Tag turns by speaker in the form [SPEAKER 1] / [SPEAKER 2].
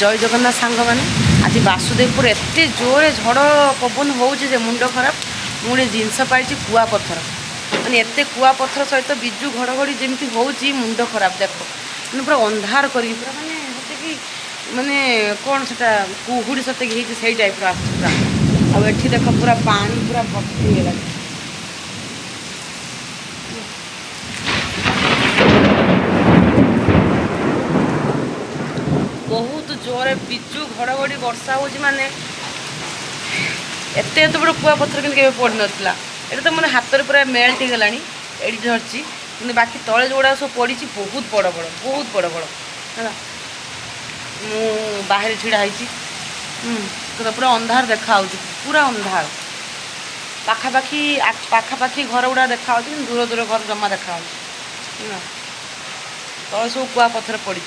[SPEAKER 1] जय जगन्नाथ सांग मैंने आज बासुदेवपुर एत जोरे झड़ पवन हो मुंड खराब मुझे जिनस पाई कुआ पथर मैंने एत कुआ पथर सहित बिजु घड़घड़ी जमी हो मुंड खराब देख मैंने पूरा अंधार कर पूरा माने कि माने कौन से कुहुड़ी सत्य से टाइप पूरा आठी देख पूरा पानी पूरा भर्ती है बहुत जोरे बिजु घड़घड़ी वर्षा हो माने एत एत बड़ कुआ पथर कि पड़ नाला ये तो मैंने हाथ में पूरा मेल्ट हो गलानी एडी धरची कि बाकी तले जोड़ा सब पड़ी बहुत बड़ बड़ बहुत बड़ बड़ है मु बाहर छिड़ा तो पूरा अंधार देखा पूरा अंधार पाखापाखी घर गुड़ा देखा दूर दूर घर जमा देखा तले सब कुआ पथर पड़ी।